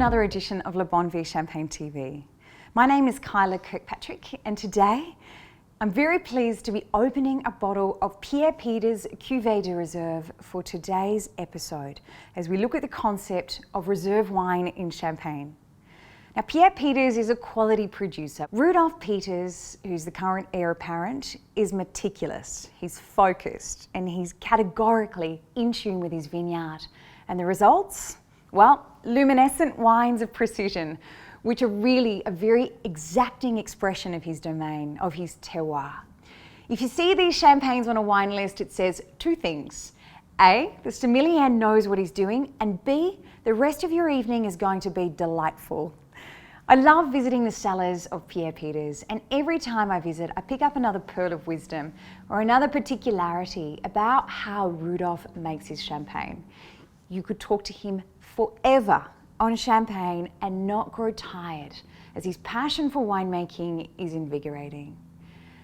another edition of Bonne Vie Champagne TV. My name is Kyla Kirkpatrick, and today I'm very pleased to be opening a bottle of Pierre Peter's Cuvee de Reserve for today's episode as we look at the concept of reserve wine in Champagne. Now, Pierre Peters is a quality producer. Rudolf Peters, who's the current heir apparent, is meticulous, he's focused, and he's categorically in tune with his vineyard. And the results? Well, luminescent wines of precision, which are really a very exacting expression of his domain, of his terroir. If you see these champagnes on a wine list, it says two things. A, the sommelier knows what he's doing, and B, the rest of your evening is going to be delightful. I love visiting the cellars of Pierre Peters, and every time I visit, I pick up another pearl of wisdom or another particularity about how Rudolf makes his champagne. You could talk to him forever on champagne and not grow tired, as his passion for winemaking is invigorating.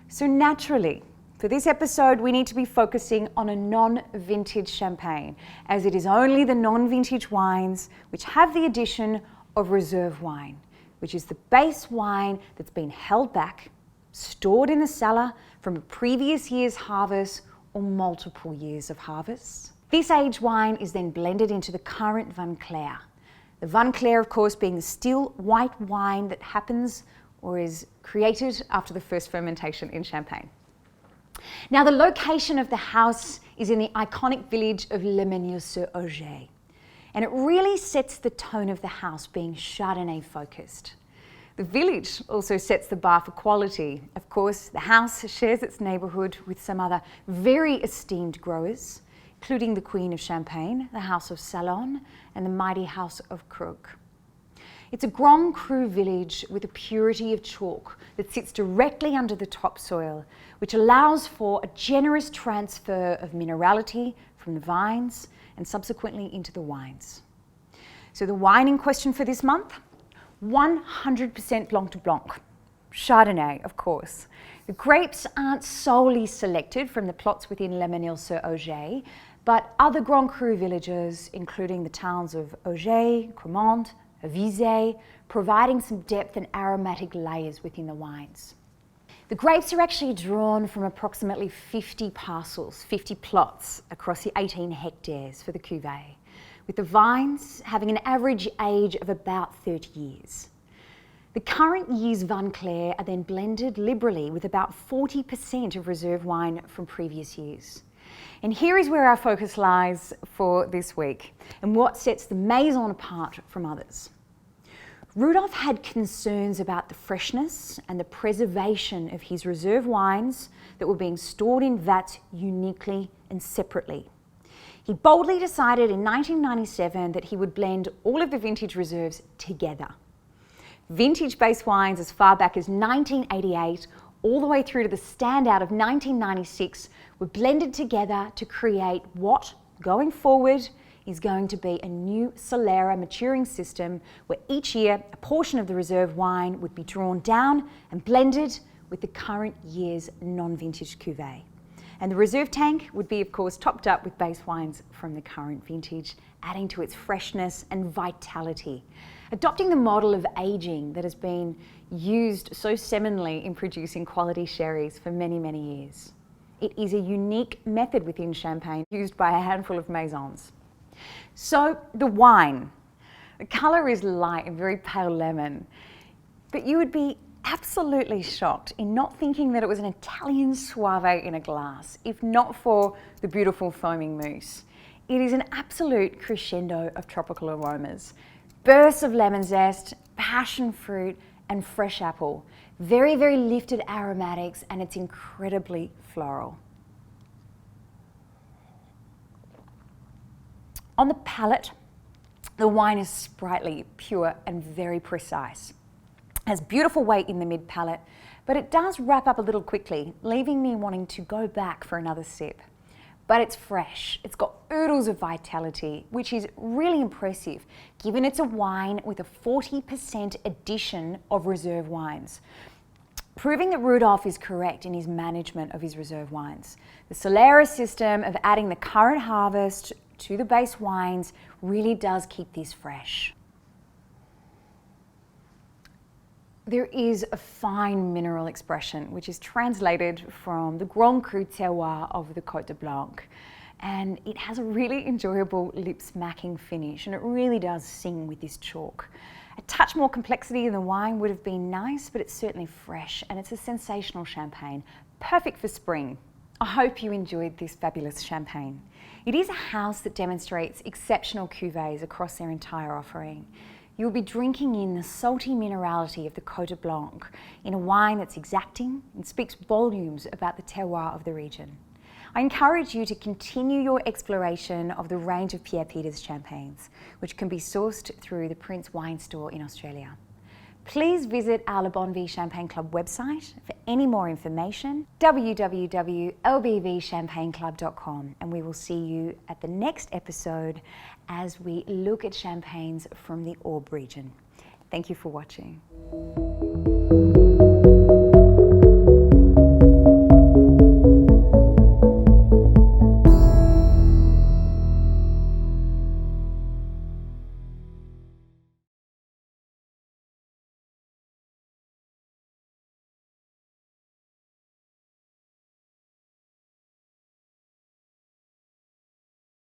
So naturally, for this episode, we need to be focusing on a non-vintage champagne, as it is only the non-vintage wines which have the addition of reserve wine, which is the base wine that's been held back, stored in the cellar from a previous year's harvest or multiple years of harvest. This aged wine is then blended into the current Vin Clair. The Vin Clair, of course, being the still white wine that happens or is created after the first fermentation in Champagne. Now, the location of the house is in the iconic village of Le Mesnil-sur-Oger, and it really sets the tone of the house, being Chardonnay focused. The village also sets the bar for quality. Of course, the house shares its neighbourhood with some other very esteemed growers, including the Queen of Champagne, the House of Salon, and the mighty House of Krug. It's a Grand Cru village with a purity of chalk that sits directly under the topsoil, which allows for a generous transfer of minerality from the vines and subsequently into the wines. So the wine in question for this month, 100% Blanc de Blanc. Chardonnay, of course. The grapes aren't solely selected from the plots within Le Mesnil-sur-Oger, but other Grand Cru villages, including the towns of Oger, Cremont, Avise, providing some depth and aromatic layers within the wines. The grapes are actually drawn from approximately 50 parcels, 50 plots across the 18 hectares for the Cuvee, with the vines having an average age of about 30 years. The current year's Vin Clair are then blended liberally with about 40% of reserve wine from previous years. And here is where our focus lies for this week and what sets the Maison apart from others. Rudolf had concerns about the freshness and the preservation of his reserve wines that were being stored in vats uniquely and separately. He boldly decided in 1997 that he would blend all of the vintage reserves together. Vintage base wines as far back as 1988 all the way through to the standout of 1996 were blended together to create what, going forward, is going to be a new Solera maturing system where each year a portion of the reserve wine would be drawn down and blended with the current year's non-vintage cuvee. And the reserve tank would be, of course, topped up with base wines from the current vintage, adding to its freshness and vitality, adopting the model of aging that has been used so seminally in producing quality sherries for many, many years. It is a unique method within Champagne used by a handful of maisons. So the wine. The colour is light and very pale lemon, but you would be absolutely shocked in not thinking that it was an Italian Soave in a glass, if not for the beautiful foaming mousse. It is an absolute crescendo of tropical aromas. Bursts of lemon zest, passion fruit, and fresh apple. Very, very lifted aromatics, and it's incredibly floral. On the palate, the wine is sprightly, pure, and very precise. Has beautiful weight in the mid palate, but it does wrap up a little quickly, leaving me wanting to go back for another sip. But it's fresh, it's got oodles of vitality, which is really impressive, given it's a wine with a 40% addition of reserve wines. Proving that Rudolf is correct in his management of his reserve wines. The Solera system of adding the current harvest to the base wines really does keep this fresh. There is a fine mineral expression which is translated from the Grand Cru terroir of the Côte de Blanc, and it has a really enjoyable lip smacking finish, and it really does sing with this chalk. A touch more complexity in the wine would have been nice, but it's certainly fresh and it's a sensational champagne, perfect for spring. I hope you enjoyed this fabulous champagne. It is a house that demonstrates exceptional cuvées across their entire offering. You'll be drinking in the salty minerality of the Côte de Blanc in a wine that's exacting and speaks volumes about the terroir of the region. I encourage you to continue your exploration of the range of Pierre Peter's champagnes, which can be sourced through the Prince Wine Store in Australia. Please visit our Bonne Vie Champagne Club website for any more information, www.lbvchampagneclub.com, and we will see you at the next episode as we look at champagnes from the Orbe region. Thank you for watching.